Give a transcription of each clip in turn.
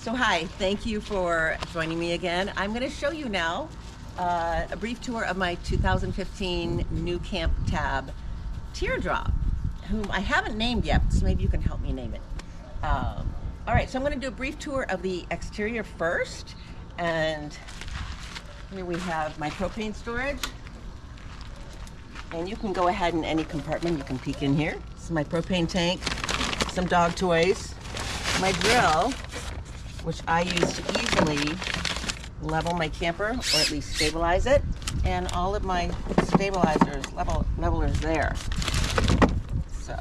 So hi, thank you for joining me again. I'm going to show you now a brief tour of my 2015 new camp tab, Teardrop, whom I haven't named yet, so maybe you can help me name it. All right, so I'm going to do a brief tour of the exterior first, and here we have my propane storage. And you can go ahead in any compartment, you can peek in here. This is my propane tank, some dog toys, my drill, which I use to easily level my camper, or at least stabilize it, and all of my stabilizers, levelers there. So,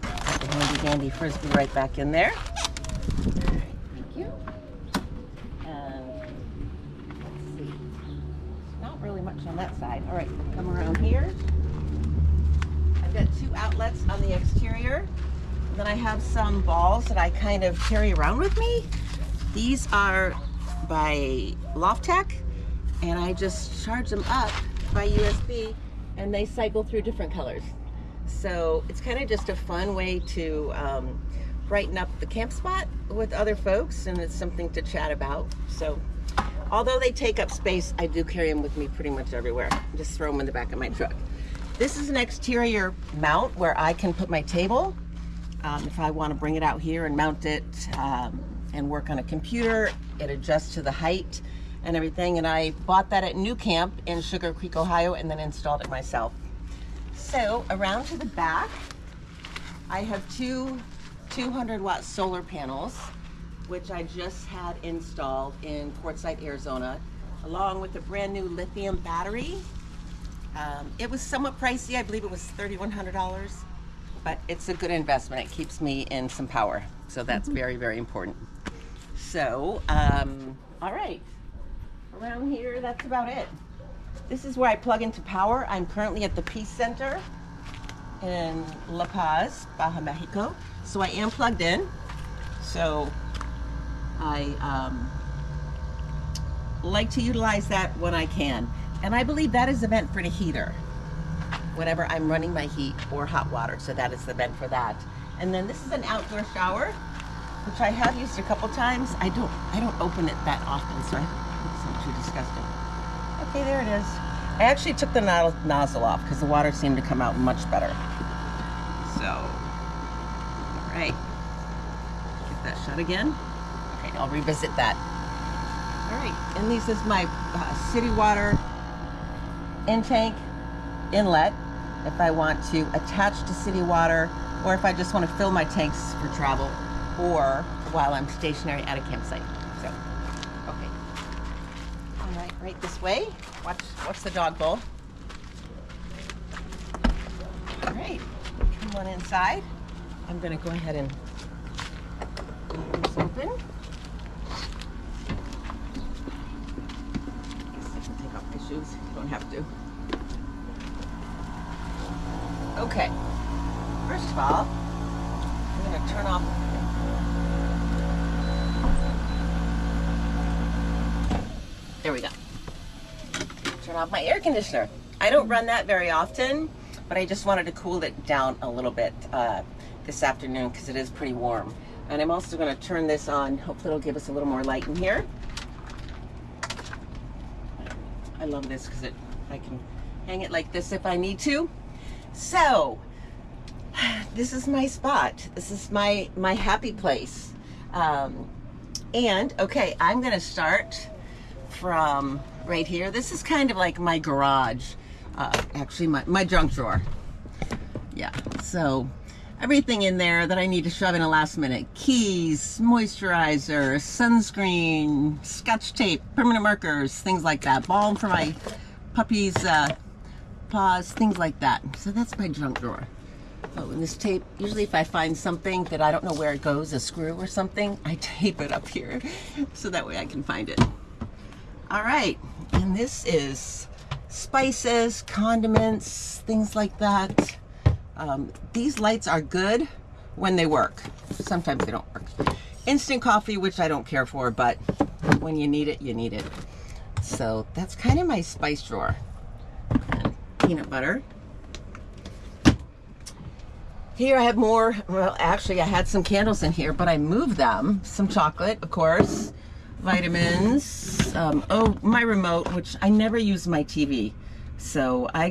got the handy dandy frisbee right back in there. Thank you. And let's see, not really much on that side. All right, come around here. I've got two outlets on the exterior. Then I have some balls that I kind of carry around with me. These are by Loftech, and I just charge them up by USB, and they cycle through different colors. So it's kind of just a fun way to brighten up the camp spot with other folks, and it's something to chat about. So although they take up space, I do carry them with me pretty much everywhere. Just throw them in the back of my truck. This is an exterior mount where I can put my table. If I want to bring it out here and mount it and work on a computer, it adjusts to the height and everything. And I bought that at New Camp in Sugar Creek, Ohio, and then installed it myself. So around to the back, I have two 200-watt solar panels, which I just had installed in Quartzsite, Arizona, along with a brand new lithium battery. It was somewhat pricey. I believe it was $3,100. But it's a good investment. It keeps me in some power. So that's very, very important. So, all right. Around here, that's about it. This is where I plug into power. I'm currently at the Peace Center in La Paz, Baja, Mexico. So I am plugged in. So I like to utilize that when I can. And I believe that is the vent for the heater whenever I'm running my heat or hot water. So that is the vent for that. And then this is an outdoor shower, which I have used a couple times. I don't open it that often, so it's not too disgusting. Okay, there it is. I actually took the nozzle off because the water seemed to come out much better. So, all right, get that shut again. Okay, I'll revisit that. All right, and this is my city water intake inlet if I want to attach to city water, or if I just want to fill my tanks for travel or while I'm stationary at a campsite. So, okay. All right, right this way. Watch the dog bowl. All right, come on inside. I'm gonna go ahead and leave this open. I can take off my shoes. You don't have to. Okay, first of all, I'm going to turn off. There we go. Turn off my air conditioner. I don't run that very often, but I just wanted to cool it down a little bit this afternoon because it is pretty warm. And I'm also going to turn this on. Hopefully it'll give us a little more light in here. I love this because I can hang it like this if I need to. So, this is my spot. This is my happy place. And, okay, I'm going to start from right here. This is kind of like my garage. Actually, my junk drawer. Yeah, so everything in there that I need to shove in a last minute. Keys, moisturizer, sunscreen, scotch tape, permanent markers, things like that. Balm for my puppy's paws, things like that. So that's my junk drawer. Oh, and this tape, usually if I find something that I don't know where it goes, a screw or something, I tape it up here so that way I can find it. All right, and this is spices, condiments, things like that. These lights are good when they work. Sometimes they don't work. Instant coffee, which I don't care for, but when you need it, you need it. So that's kind of my spice drawer. And peanut butter. Here I have more, well, actually I had some candles in here, but I moved them. Some chocolate, of course, vitamins, oh, my remote, which I never use my TV. So I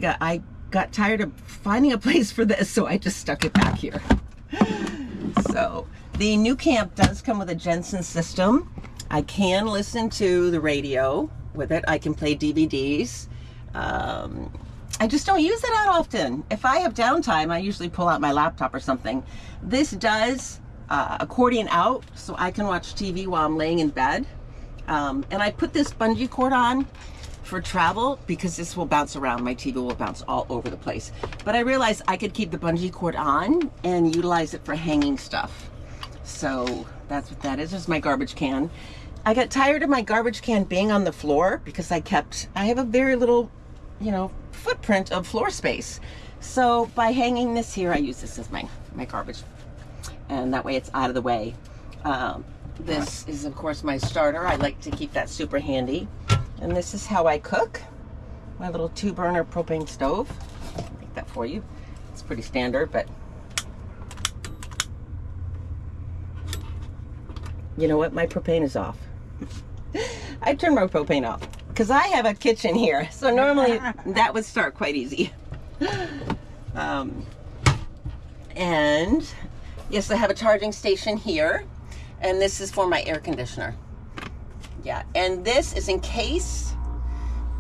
got tired of finding a place for this, so I just stuck it back here. So the new camp does come with a Jensen system. I can listen to the radio with it. I can play DVDs. I just don't use it that often. If I have downtime, I usually pull out my laptop or something. This does accordion out, so I can watch TV while I'm laying in bed. And I put this bungee cord on for travel because this will bounce around. My TV will bounce all over the place. But I realized I could keep the bungee cord on and utilize it for hanging stuff. So that's what that is. There's my garbage can. I got tired of my garbage can being on the floor because I have a very little, you know, footprint of floor space. So by hanging this here, I use this as my garbage. And that way it's out of the way. This is of course my starter. I like to keep that super handy. And this is how I cook. My little 2-burner propane stove. I'll make that for you. It's pretty standard, but you know what? My propane is off. I turned my propane off because I have a kitchen here. So normally that would start quite easy. And yes, I have a charging station here. And this is for my air conditioner. Yeah, and this is in case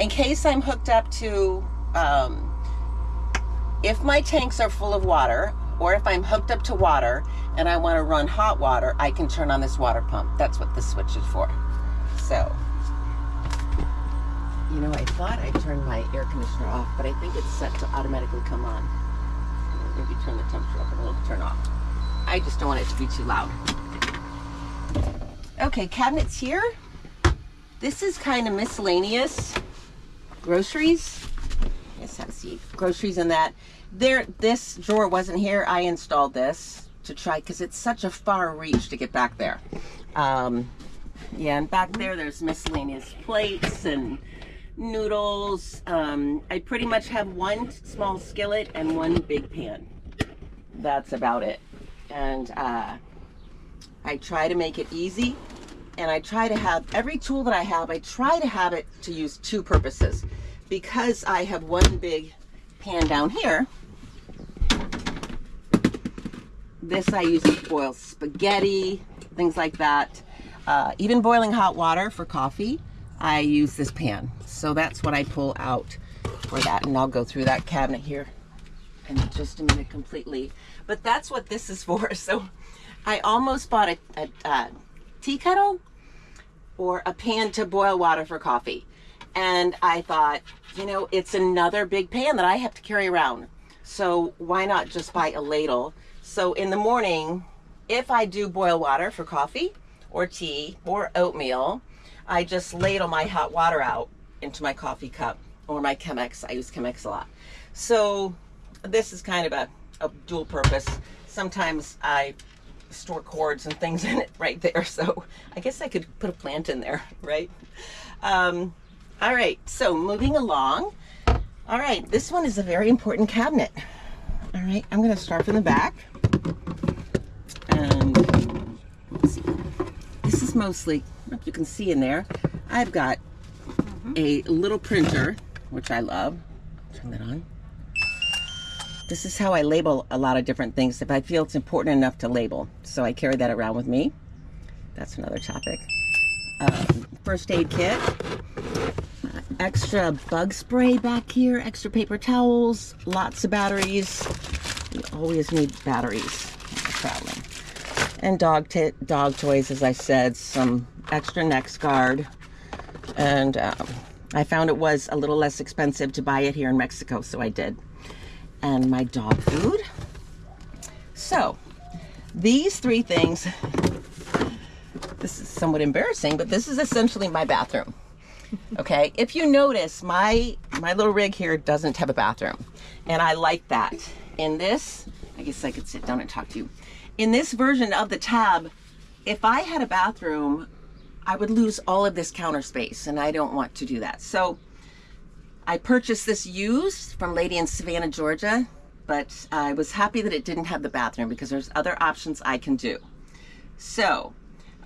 I'm hooked up to, if my tanks are full of water, or if I'm hooked up to water and I want to run hot water, I can turn on this water pump. That's what this switch is for. So, you know, I thought I turned my air conditioner off, but I think it's set to automatically come on. Maybe turn the temperature up and it'll turn off. I just don't want it to be too loud. Okay, cabinets here. This is kind of miscellaneous groceries. Yes, let's see, groceries in that. This drawer wasn't here. I installed this to try because it's such a far reach to get back there. Yeah, and back there, there's miscellaneous plates and noodles. I pretty much have one small skillet and one big pan. That's about it. And I try to make it easy. And I try to have every tool that I have, I try to have it to use 2 purposes. Because I have one big pan down here, this I use to boil spaghetti, things like that. Even boiling hot water for coffee, I use this pan. So that's what I pull out for that. And I'll go through that cabinet here in just a minute completely. But that's what this is for. So I almost bought a tea kettle or a pan to boil water for coffee. And I thought, you know, it's another big pan that I have to carry around. So why not just buy a ladle? So in the morning, if I do boil water for coffee or tea or oatmeal, I just ladle my hot water out into my coffee cup or my Chemex. I use Chemex a lot. So this is kind of a dual purpose. Sometimes I store cords and things in it right there. So I guess I could put a plant in there, right? All right, so moving along. All right, this one is a very important cabinet. All right, I'm gonna start from the back. And let's see. This is mostly, I don't know if you can see in there, I've got a little printer, which I love. Turn that on. This is how I label a lot of different things if I feel it's important enough to label. So I carry that around with me. That's another topic. First aid kit. Extra bug spray back here. Extra paper towels. Lots of batteries. You always need batteries when you're traveling. And dog toys, as I said. Some extra neck guard. And I found it was a little less expensive to buy it here in Mexico, so I did. And my dog food. So these 3 things, this is somewhat embarrassing, but this is essentially my bathroom. Okay, if you notice, my little rig here doesn't have a bathroom, and I like that. In this, I guess I could sit down and talk to you. In this version of the Tab, if I had a bathroom, I would lose all of this counter space, and I don't want to do that. So I purchased this used from Lady in Savannah, Georgia, but I was happy that it didn't have the bathroom because there's other options I can do. So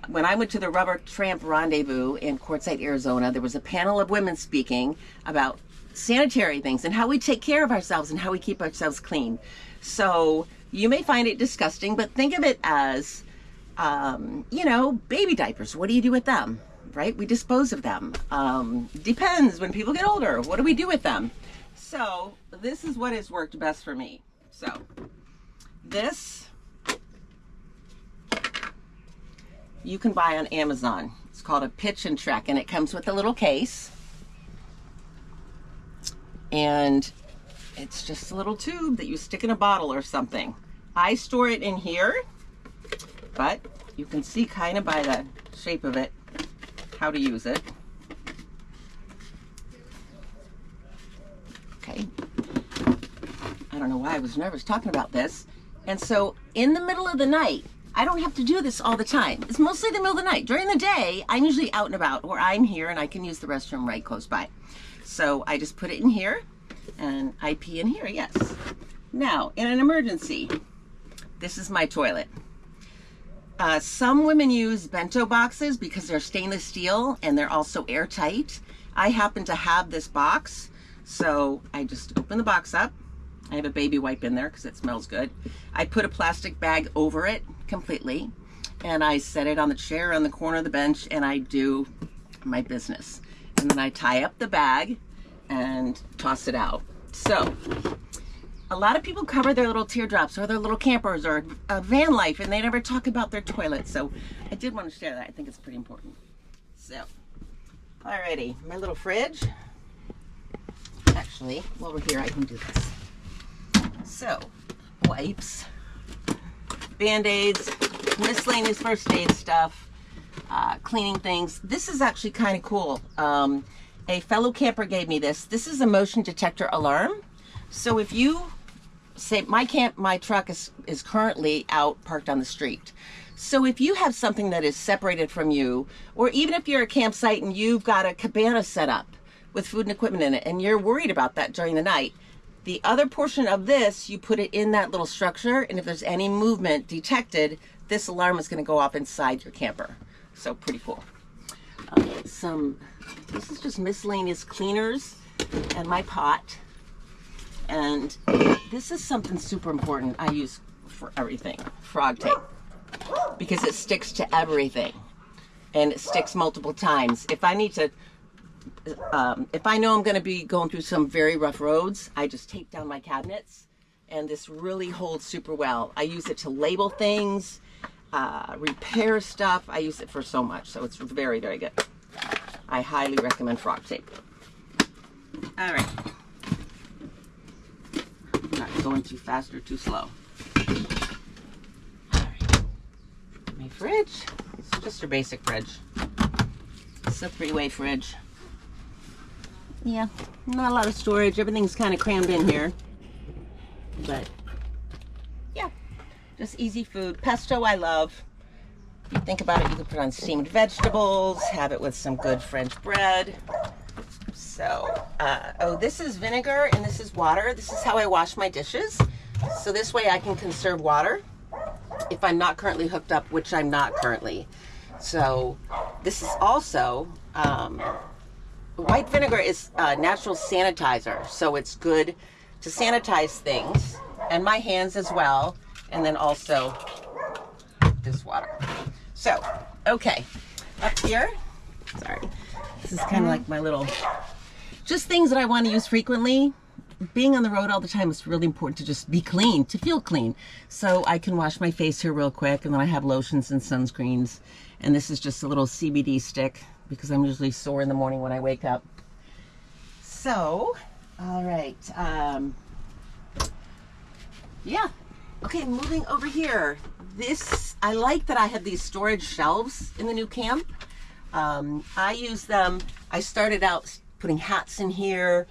when I went to the Rubber Tramp Rendezvous in Quartzsite, Arizona, there was a panel of women speaking about sanitary things and how we take care of ourselves and how we keep ourselves clean. So you may find it disgusting, but think of it as, you know, baby diapers. What do you do with them, right? We dispose of them. Depends when people get older. What do we do with them? So this is what has worked best for me. So this you can buy on Amazon. It's called a Pitch and Trek, and it comes with a little case. And it's just a little tube that you stick in a bottle or something. I store it in here, but you can see kind of by the shape of it how to use it. Okay. I don't know why I was nervous talking about this. And so in the middle of the night, I don't have to do this all the time. It's mostly the middle of the night. During the day, I'm usually out and about, or I'm here and I can use the restroom right close by. So I just put it in here and I pee in here, yes. Now, in an emergency, this is my toilet. Some women use bento boxes because they're stainless steel and they're also airtight. I happen to have this box, so I just open the box up. I have a baby wipe in there because it smells good. I put a plastic bag over it completely, and I set it on the chair on the corner of the bench, and I do my business. And then I tie up the bag and toss it out. So a lot of people cover their little teardrops or their little campers or van life, and they never talk about their toilet. So I did want to share that. I think it's pretty important. So, alrighty, my little fridge. Actually, while we're here, I can do this. So, wipes, Band-Aids, miscellaneous first aid stuff, cleaning things. This is actually kind of cool. A fellow camper gave me this. This is a motion detector alarm. So if you say, my truck is currently out parked on the street. So if you have something that is separated from you, or even if you're a campsite and you've got a cabana set up with food and equipment in it, and you're worried about that during the night, the other portion of this, you put it in that little structure, and if there's any movement detected, this alarm is going to go off inside your camper. So pretty cool. This is just miscellaneous cleaners and my pot. And this is something super important I use for everything, frog tape, because it sticks to everything and it sticks multiple times. If I need to, if I know I'm going to be going through some very rough roads, I just tape down my cabinets, and this really holds super well. I use it to label things, repair stuff. I use it for so much, so it's very, very good. I highly recommend frog tape. All right. Not going too fast or too slow. All right. My fridge. It's just a basic fridge. It's a 3-way fridge. Yeah, not a lot of storage. Everything's kind of crammed in here. But yeah, just easy food. Pesto I love. If you think about it, you can put on steamed vegetables, have it with some good French bread. So, oh, this is vinegar and this is water. This is how I wash my dishes. So this way I can conserve water if I'm not currently hooked up, which I'm not currently. So this is also, white vinegar is a natural sanitizer. So it's good to sanitize things and my hands as well. And then also this water. So, okay, up here, sorry. This is kind of like my little, just things that I want to use frequently. Being on the road all the time is really important to just be clean, to feel clean. So I can wash my face here real quick, and then I have lotions and sunscreens. And this is just a little CBD stick because I'm usually sore in the morning when I wake up. So, all right. Yeah. Okay, moving over here. This, I like that I have these storage shelves in the new camp. I use them. I started out putting hats in here,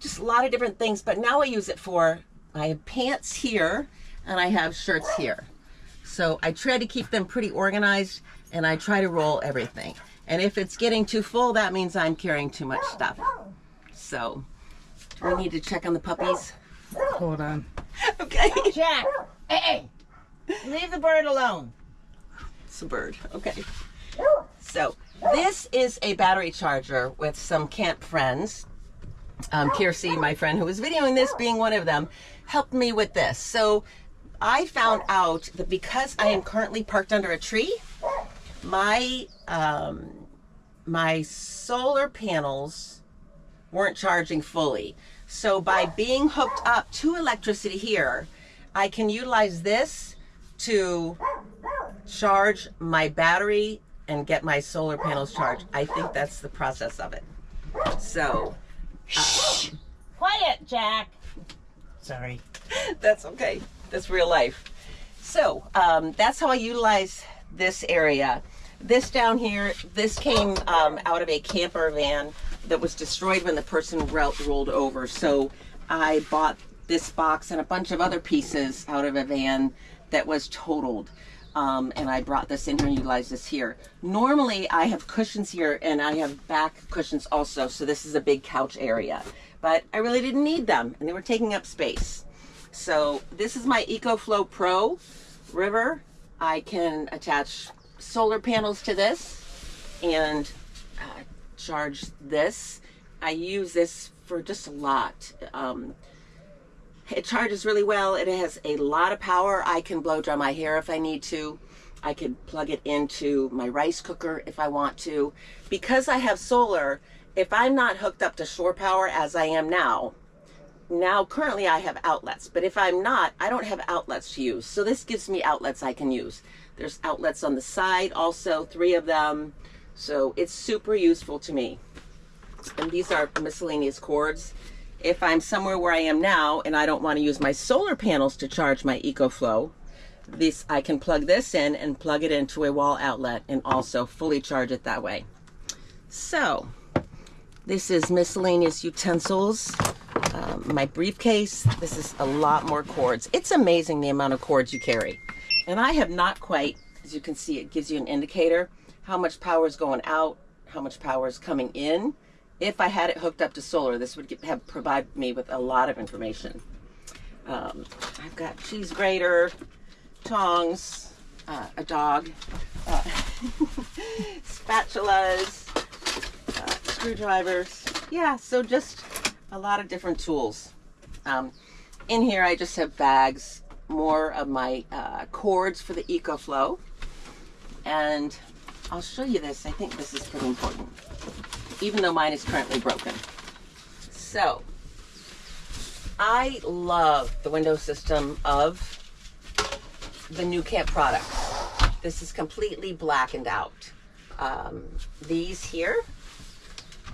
just a lot of different things, but now I use it for, I have pants here and I have shirts here. So I try to keep them pretty organized, and I try to roll everything. And if it's getting too full, that means I'm carrying too much stuff. So, do we need to check on the puppies? Hold on. Okay. Jack, hey, leave the bird alone. It's a bird. Okay. So this is a battery charger with some camp friends. Kirsi, my friend who was videoing this, being one of them, helped me with this. So I found out that because I am currently parked under a tree, my my solar panels weren't charging fully. So by being hooked up to electricity here, I can utilize this to charge my battery and get my solar panels charged. I think that's the process of it. So, Quiet, Jack. Sorry. that's okay. That's real life. So, that's how I utilize this area. This down here, this came out of a camper van that was destroyed when the person rolled over. So I bought this box and a bunch of other pieces out of a van that was totaled. And I brought this in here and utilized this here. Normally I have cushions here and I have back cushions also. So this is a big couch area, but I really didn't need them and they were taking up space. So this is my EcoFlow Pro River. I can attach solar panels to this and charge this. I use this for just a lot. It charges really well. It has a lot of power. I can blow dry my hair if I need to. I could plug it into my rice cooker if I want to. Because I have solar, if I'm not hooked up to shore power as I am now currently I have outlets, but if I'm not, I don't have outlets to use. So this gives me outlets I can use. There's outlets on the side also, 3 of them. So it's super useful to me. And these are miscellaneous cords. If I'm somewhere where I am now and I don't want to use my solar panels to charge my EcoFlow, I can plug this in and plug it into a wall outlet and also fully charge it that way. So this is miscellaneous utensils. My briefcase. This is a lot more cords. It's amazing the amount of cords you carry. And I have not quite, as you can see, it gives you an indicator how much power is going out, how much power is coming in. If I had it hooked up to solar, this would have provided me with a lot of information. I've got cheese grater, tongs, a dog, spatulas, screwdrivers. Yeah, so just a lot of different tools. In here I just have bags, more of my cords for the EcoFlow. And I'll show you this. I think this is pretty important, even though mine is currently broken. So I love the window system of the new camp product. This is completely blackened out. These here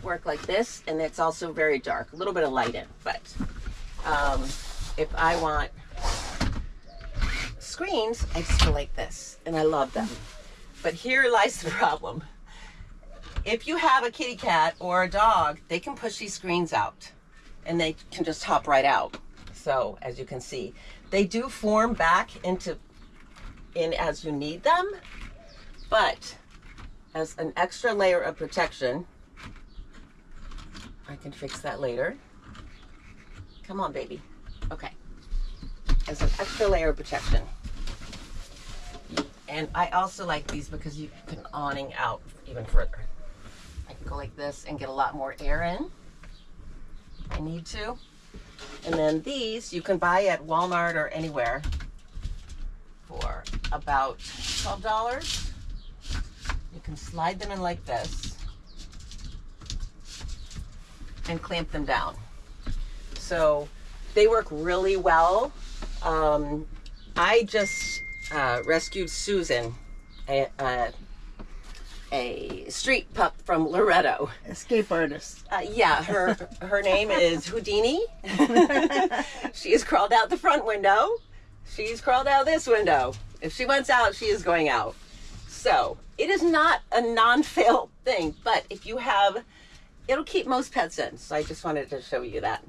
work like this, and it's also very dark, a little bit of light in, but if I want screens, I just go like this, and I love them. But here lies the problem. If you have a kitty cat or a dog, they can push these screens out and they can just hop right out. So as you can see, they do form back in as you need them, but as an extra layer of protection, I can fix that later. Come on, baby. Okay. As an extra layer of protection. And I also like these because you can awning out even further. I can go like this and get a lot more air in if I need to. And then these you can buy at Walmart or anywhere for about $12. You can slide them in like this and clamp them down. So they work really well. I just rescued Susan, a street pup from Loretto. Escape artist. Yeah, her name is Houdini. She has crawled out the front window. She's crawled out this window. If she wants out, she is going out. So it is not a non-fail thing, but if you have, it'll keep most pets in. So I just wanted to show you that.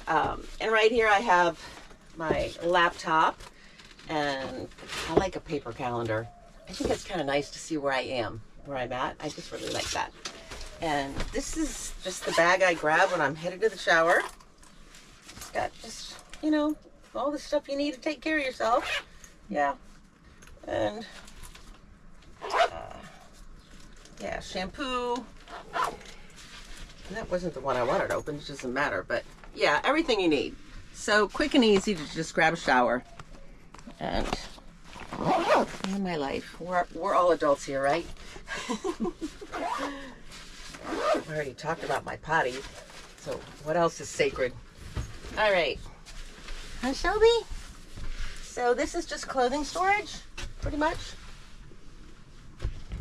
And right here I have my laptop, and I like a paper calendar. I think it's kind of nice to see where I am, where I'm at. I just really like that. And this is just the bag I grab when I'm headed to the shower. It's got just you know, all the stuff you need to take care of yourself. Yeah. And, yeah, shampoo. That wasn't the one I wanted open, it doesn't matter, but yeah, everything you need. So quick and easy to just grab a shower. And in my life, we're all adults here, right? I already talked about my potty, so what else is sacred? All right, hi Shelby. So this is just clothing storage, pretty much.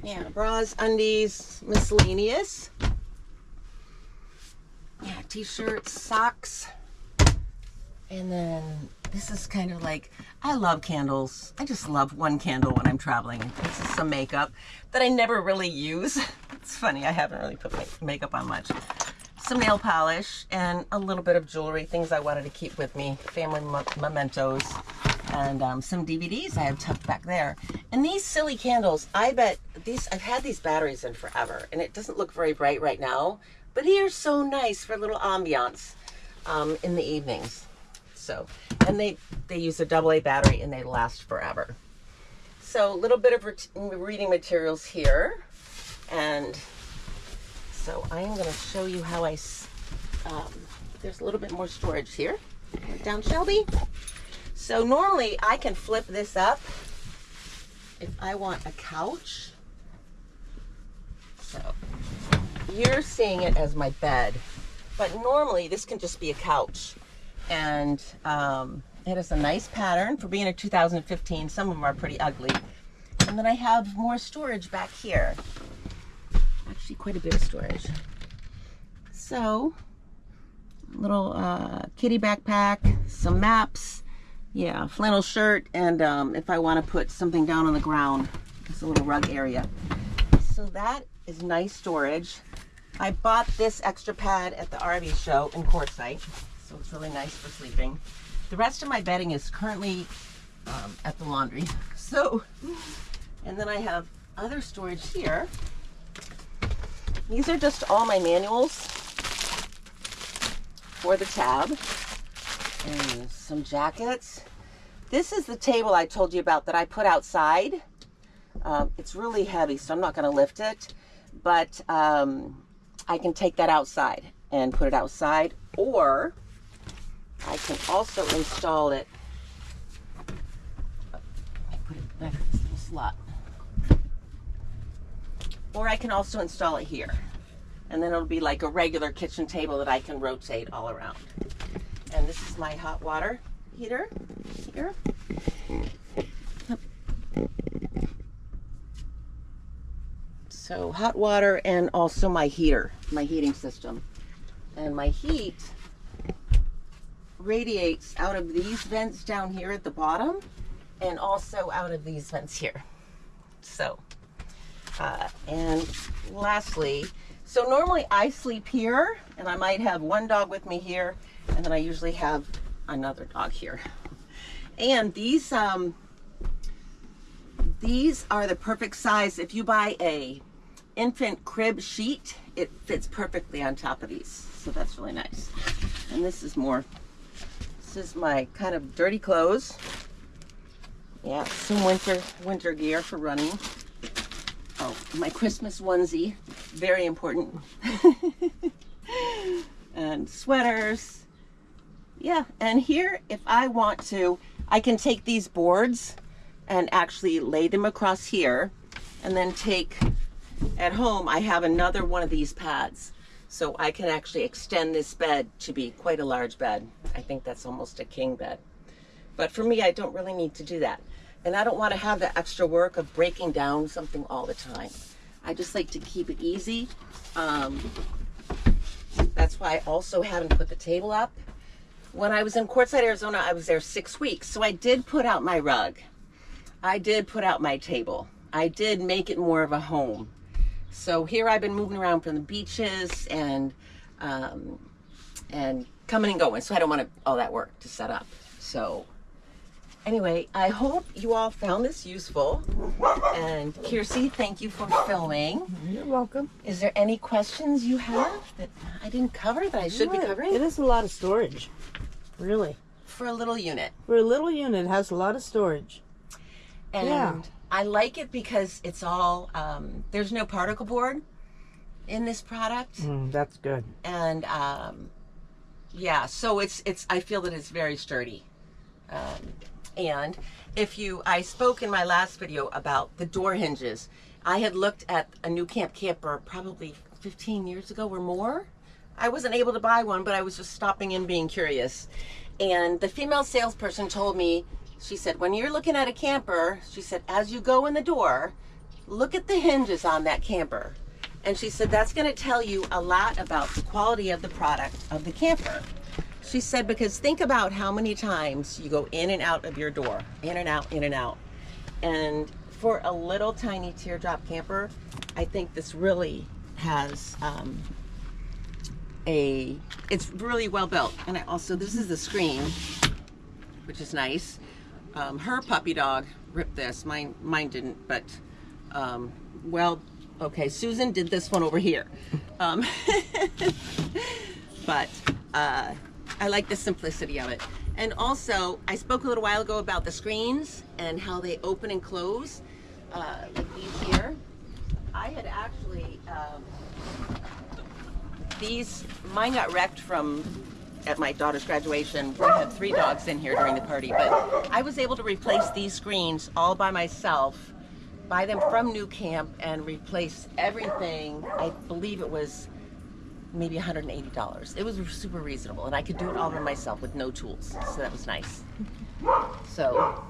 Yeah, bras, undies, miscellaneous. Yeah, t-shirts, socks. And then this is kind of like, I love candles. I just love one candle when I'm traveling. This is some makeup that I never really use. It's funny, I haven't really put makeup on much. Some nail polish and a little bit of jewelry, things I wanted to keep with me, family mementos, and some DVDs I have tucked back there. And these silly candles, I bet I've had these batteries in forever, and it doesn't look very bright right now, but they're so nice for a little ambiance in the evenings. So, and they use a AA battery and they last forever. So a little bit of reading materials here. And so I am going to show you how there's a little bit more storage here. Down, Shelby. So normally I can flip this up if I want a couch. So you're seeing it as my bed, but normally this can just be a couch. And it is a nice pattern for being a 2015. Some of them are pretty ugly. And then I have more storage back here. Actually, quite a bit of storage. So, little kitty backpack, some maps, yeah, flannel shirt, and if I want to put something down on the ground, it's a little rug area. So that is nice storage. I bought this extra pad at the RV show in Quartzsite. So it's really nice for sleeping. The rest of my bedding is currently at the laundry. So, and then I have other storage here. These are just all my manuals for the tab. And some jackets. This is the table I told you about that I put outside. It's really heavy, so I'm not going to lift it. But I can take that outside and put it outside, or I can also install it. Put it back in this little slot. Or I can also install it here. And then it'll be like a regular kitchen table that I can rotate all around. And this is my hot water heater here. So hot water and also my heater, my heating system. And my heat radiates out of these vents down here at the bottom and also out of these vents here. So, and lastly, so normally I sleep here and I might have one dog with me here, and then I usually have another dog here. And these are the perfect size. If you buy a infant crib sheet, it fits perfectly on top of these. So that's really nice. And this is my kind of dirty clothes. Yeah, some winter gear for running. Oh, my Christmas onesie, very important. And sweaters. Yeah, and here, if I want to, I can take these boards and actually lay them across here, and then at home, I have another one of these pads. So I can actually extend this bed to be quite a large bed. I think that's almost a king bed. But for me, I don't really need to do that. And I don't want to have the extra work of breaking down something all the time. I just like to keep it easy. That's why I also haven't put the table up. When I was in Quartzsite, Arizona, I was there 6 weeks. So I did put out my rug. I did put out my table. I did make it more of a home. So here I've been moving around from the beaches and coming and going. So I don't want all that work to set up. So anyway, I hope you all found this useful. And Kirsi, thank you for filming. You're welcome. Is there any questions you have that I didn't cover that I should be covering? It is a lot of storage, really. for a little unit. For a little unit, it has a lot of storage. And Yeah. I like it because it's all, there's no particle board in this product. That's good. And yeah, so I feel that it's very sturdy. And I spoke in my last video about the door hinges. I had looked at a new camper probably 15 years ago or more. I wasn't able to buy one, but I was just stopping in being curious. And the female salesperson told me, she said, when you're looking at a camper, she said, as you go in the door, look at the hinges on that camper. And she said, that's going to tell you a lot about the quality of the product of the camper. She said, because think about how many times you go in and out of your door, in and out, in and out. And for a little tiny teardrop camper, I think this really has it's really well built. And this is the screen, which is nice. Her puppy dog ripped this, mine didn't, but well, okay, Susan did this one over here. But I like the simplicity of it. And also, I spoke a little while ago about the screens and how they open and close, like these here. I had actually, mine got wrecked at my daughter's graduation. We had 3 dogs in here during the party, but I was able to replace these screens all by myself, buy them from New Camp, and replace everything. I believe it was maybe $180. It was super reasonable, and I could do it all by myself with no tools, so that was nice. So,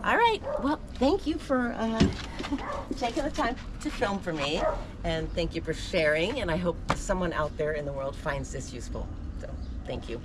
all right, well, thank you for taking the time to film for me, and thank you for sharing, and I hope someone out there in the world finds this useful. So, thank you.